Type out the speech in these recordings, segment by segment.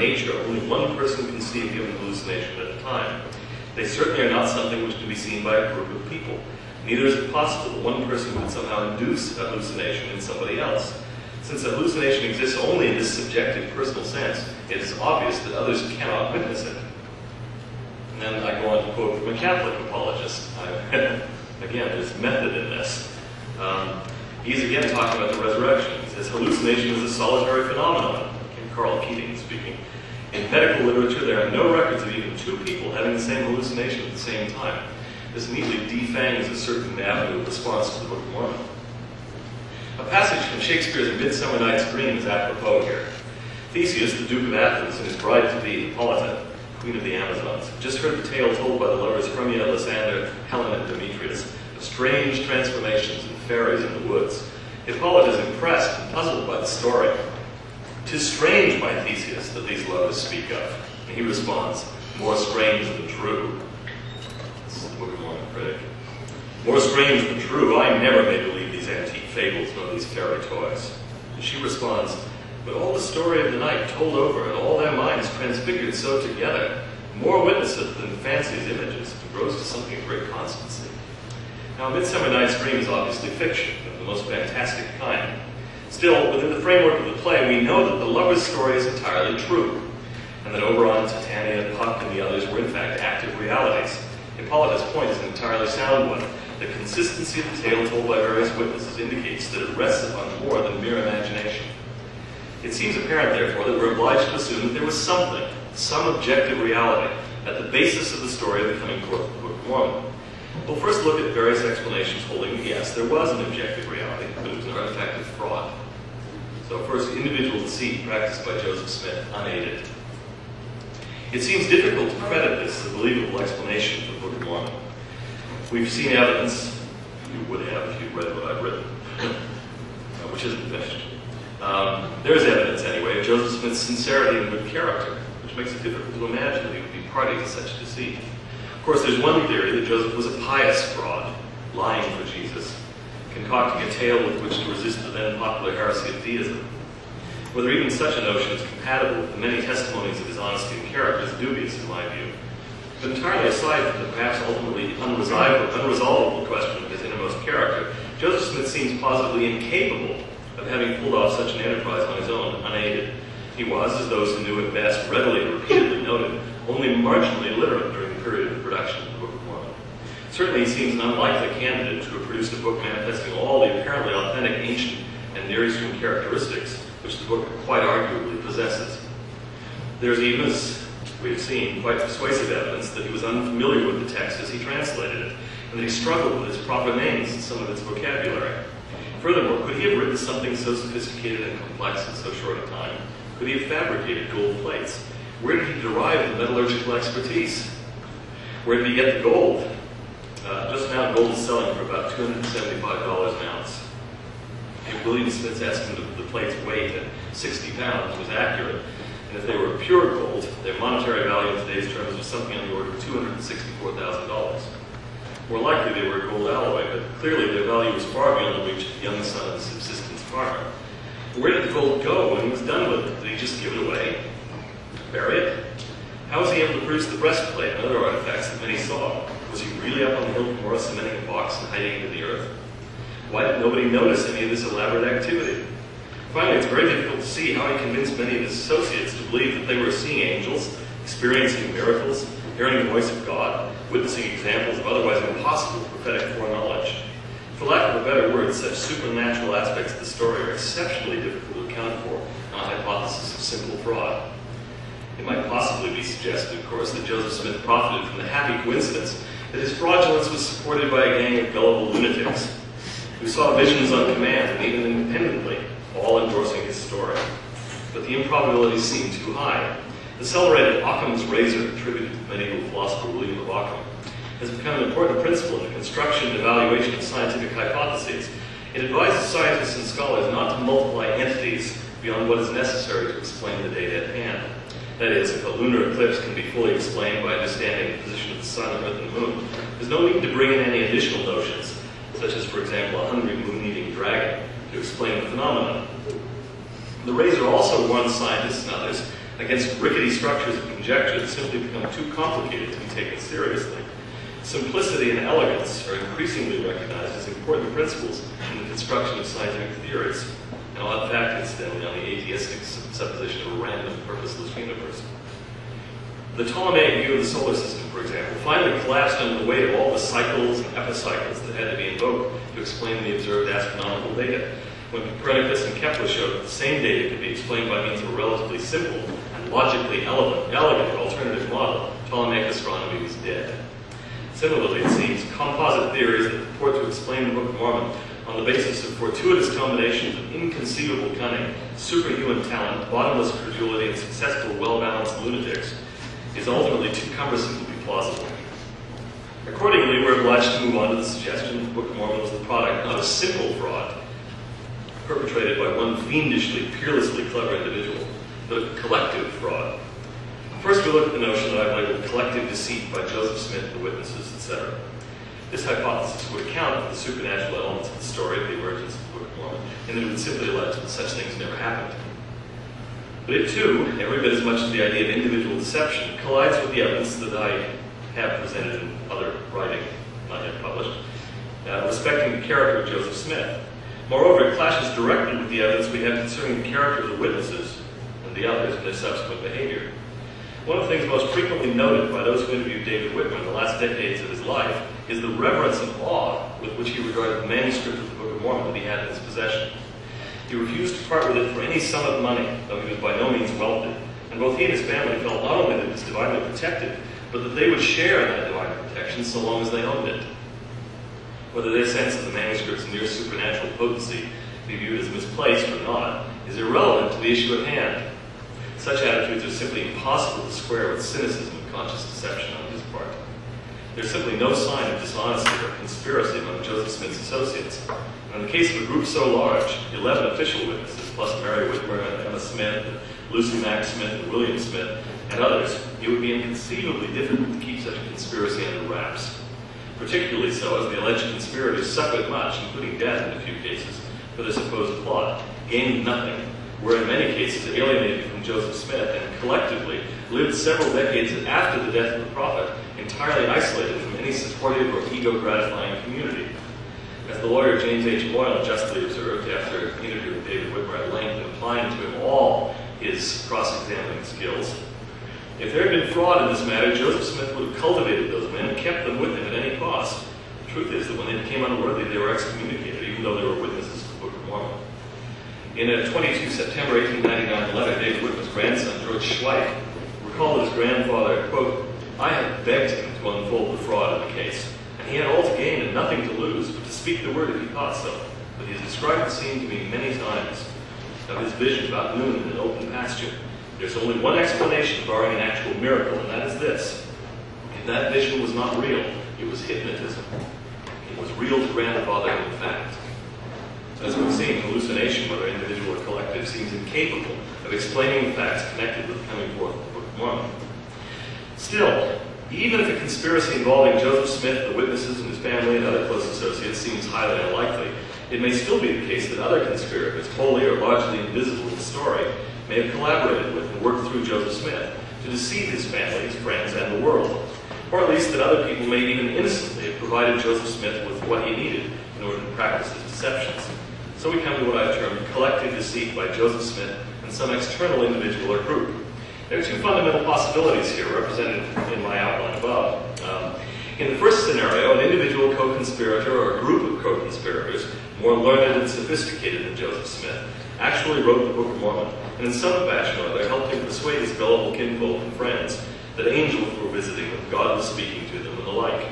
nature, only one person can see a given hallucination at a time. They certainly are not something which can be seen by a group of people. Neither is it possible that one person could somehow induce a hallucination in somebody else. Since a hallucination exists only in this subjective personal sense, it is obvious that others cannot witness it. And then I go on to quote from a Catholic apologist. Again, there's method in this. He's again talking about the resurrection. He says, hallucination is a solitary phenomenon. Carl Keating speaking. In medical literature, there are no records of even two people having the same hallucination at the same time. This neatly defangs a certain avenue of response to the Book of Mormon. A passage from Shakespeare's Midsummer Night's Dream is apropos here. Theseus, the Duke of Athens, and his bride-to-be, Hippolyta, Queen of the Amazons, just heard the tale told by the lovers Hermia, Lysander, Helen, and Demetrius of strange transformations and fairies in the woods. Hippolyta is impressed and puzzled by the story. "'Tis strange, my Theseus, that these lovers speak of." And he responds, "More strange than true." This is the Book of Mormon critic. "More strange than true, I never may believe these antique fables nor these fairy toys." And she responds, "But all the story of the night told over, and all their minds transfigured so together, more witnesseth than fancy's images, and grows to something of great constancy." Now, Midsummer Night's Dream is obviously fiction, of the most fantastic kind. Still, within the framework of the play, we know that the lover's story is entirely true, and that Oberon, Titania, Puck, and the others were in fact active realities. Hippolyta's point is an entirely sound one. The consistency of the tale told by various witnesses indicates that it rests upon more than mere imagination. It seems apparent, therefore, that we're obliged to assume that there was something, some objective reality, at the basis of the story of the coming forth of the Book of Mormon. We'll first look at various explanations holding that yes, there was an objective reality, but it was an artifact of fraud. So first, individual deceit practiced by Joseph Smith, unaided. It seems difficult to credit this as a believable explanation for the Book of Mormon. We've seen evidence, you would have if you'd read what I've written, which isn't finished. There's evidence, anyway, of Joseph Smith's sincerity and good character, which makes it difficult to imagine that he would be party to such deceit. Of course, there's one theory that Joseph was a pious fraud, lying for Jesus, concocting a tale with which to resist the then popular heresy of deism. Whether even such a notion is compatible with the many testimonies of his honesty and character is dubious in my view. But entirely aside from the perhaps ultimately unresolvable question of his innermost character, Joseph Smith seems positively incapable of having pulled off such an enterprise on his own, unaided. He was, as those who knew him best readily and repeatedly noted, only marginally literate during the period of the production of the Book of Mormon. Certainly he seems an unlikely candidate to have produced a book manifesting all the apparently authentic ancient and Near Eastern characteristics which the book quite arguably possesses. There's even, as we have seen, quite persuasive evidence that he was unfamiliar with the text as he translated it, and that he struggled with its proper names and some of its vocabulary. Furthermore, could he have written something so sophisticated and complex in so short a time? Could he have fabricated gold plates? Where did he derive the metallurgical expertise? Where did he get the gold? Just now, gold is selling for about $275 an ounce. If William Smith's estimate of the plate's weight at 60 pounds was accurate, and if they were pure gold, their monetary value in today's terms was something on the order of $264,000. More likely they were gold alloy, but clearly their value was far beyond the reach of the young son of the subsistence farmer. Where did the gold go when he was done with it? Did he just give it away? Bury it? How was he able to produce the breastplate and other artifacts that many saw? Was he really up on the hill from Morris cementing a box and hiding it in the earth? Why did nobody notice any of this elaborate activity? Finally, it's very difficult to see how he convinced many of his associates to believe that they were seeing angels, experiencing miracles, hearing the voice of God, witnessing examples of otherwise impossible prophetic foreknowledge. For lack of a better word, such supernatural aspects of the story are exceptionally difficult to account for on a hypothesis of simple fraud. It might possibly be suggested, of course, that Joseph Smith profited from the happy coincidence that his fraudulence was supported by a gang of gullible lunatics who saw visions on command and even independently, all endorsing his story. But the improbabilities seemed too high. The celebrated Occam's razor, attributed to the medieval philosopher William of Occam, has become an important principle in the construction and evaluation of scientific hypotheses. It advises scientists and scholars not to multiply entities beyond what is necessary to explain the data at hand. That is, if a lunar eclipse can be fully explained by understanding the position of the sun, earth, and moon, there's no need to bring in any additional notions, such as, for example, a hungry moon-eating dragon, to explain the phenomenon. The razor also warns scientists and others against rickety structures of conjecture that simply become too complicated to be taken seriously. Simplicity and elegance are increasingly recognized as important principles in the construction of scientific theories, an odd fact, incidentally, on the atheistic supposition of a random, purposeless universe. The Ptolemaic view of the solar system, for example, finally collapsed under the weight of all the cycles and epicycles that had to be invoked to explain the observed astronomical data. When Copernicus and Kepler showed that the same data could be explained by means of a relatively simple and logically elegant alternative model, Ptolemaic astronomy was dead. Similarly, it seems, composite theories that purport to explain the Book of Mormon on the basis of fortuitous combinations of inconceivable cunning, superhuman talent, bottomless credulity, and successful, well-balanced lunatics is ultimately too cumbersome to be plausible. Accordingly, we're obliged to move on to the suggestion that the Book of Mormon was the product not of simple fraud, perpetrated by one fiendishly, peerlessly clever individual, but of collective fraud. First, we look at the notion that I've labeled collective deceit by Joseph Smith, the witnesses, etc. This hypothesis would account for the supernatural elements of the story of the emergence of the Book of Mormon, and it would simply allege that such things never happened. But it too, every bit as much as the idea of individual deception, collides with the evidence that I have presented in other writing, not yet published, respecting the character of Joseph Smith. Moreover, it clashes directly with the evidence we have concerning the character of the witnesses and the others and their subsequent behavior. One of the things most frequently noted by those who interviewed David Whitmer in the last decades of his life is the reverence and awe with which he regarded the manuscript of the Book of Mormon that he had in his possession. He refused to part with it for any sum of money, though he was by no means wealthy, and both he and his family felt not only that it was divinely protected, but that they would share in that divine protection so long as they owned it. Whether their sense of the manuscript's near supernatural potency be viewed as misplaced or not is irrelevant to the issue at hand. Such attitudes are simply impossible to square with cynicism and conscious deception on his part. There's simply no sign of dishonesty or conspiracy among Joseph Smith's associates. And in the case of a group so large, 11 official witnesses, plus Mary Whitmer and Emma Smith, and Lucy Mack Smith and William Smith, and others, it would be inconceivably difficult to keep such a conspiracy under wraps. Particularly so as the alleged conspirators suffered much, including death in a few cases, for their supposed plot, gained nothing, were in many cases alienated from Joseph Smith, and collectively lived several decades after the death of the prophet, entirely isolated from any supportive or ego-gratifying community. As the lawyer James H. Boyle justly observed after interviewing David Whitmer at length and applying to him all his cross-examining skills, if there had been fraud in this matter, Joseph Smith would have cultivated those men and kept them with him at any cost. The truth is that when they became unworthy, they were excommunicated, even though they were witnesses to the Book of Mormon. In a 22 September 1899 letter, David Whitmer's grandson, George Schweik, recalled that his grandfather, quote, "I had begged him to unfold the fraud in the case, and he had all to gain and nothing to lose, but to speak the word if he thought so. But he has described the scene to me many times of his vision about noon in an open pasture. There's only one explanation barring an actual miracle, and that is this. If that vision was not real, it was hypnotism. It was real to grandfather in fact." As we've seen, hallucination, whether individual or collective, seems incapable of explaining the facts connected with the coming forth of the Book of Mormon. Still, even if a conspiracy involving Joseph Smith, the witnesses, and his family and other close associates seems highly unlikely, it may still be the case that other conspirators, wholly or largely invisible in the story, may have collaborated with and worked through Joseph Smith to deceive his family, his friends, and the world. Or at least that other people may even innocently have provided Joseph Smith with what he needed in order to practice his deceptions. So we come to what I've termed collective deceit by Joseph Smith and some external individual or group. There are two fundamental possibilities here represented in my outline above. In the first scenario, an individual co-conspirator or a group of co-conspirators, more learned and sophisticated than Joseph Smith, actually wrote the Book of Mormon, and in some fashion or other helped him persuade his gullible kinfolk and friends that angels were visiting them, God was speaking to them, and the like.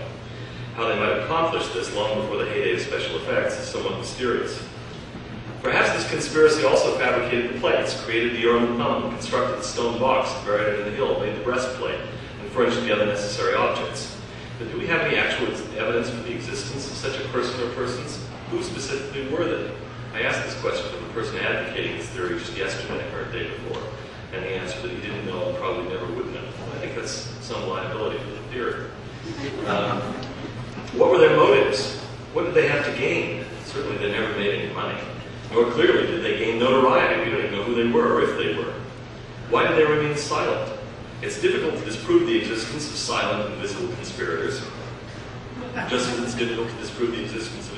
How they might accomplish this long before the heyday of special effects is somewhat mysterious. Perhaps this conspiracy also fabricated the plates, created the Urim and Thummim, constructed the stone box, buried it in the hill, made the breastplate, and furnished the other necessary objects. But do we have any actual evidence for the existence of such a person or persons? Who specifically were they? I asked this question of the person advocating this theory just yesterday, or a day before, and he answered that he didn't know and probably never would know. I think that's some liability for the theory. What were their motives? What did they have to gain? Certainly they never made any money. Nor clearly did they gain notoriety. We don't even know who they were or if they were. Why did they remain silent. It's difficult to disprove the existence of silent and visible conspirators, just as it's difficult to disprove the existence of an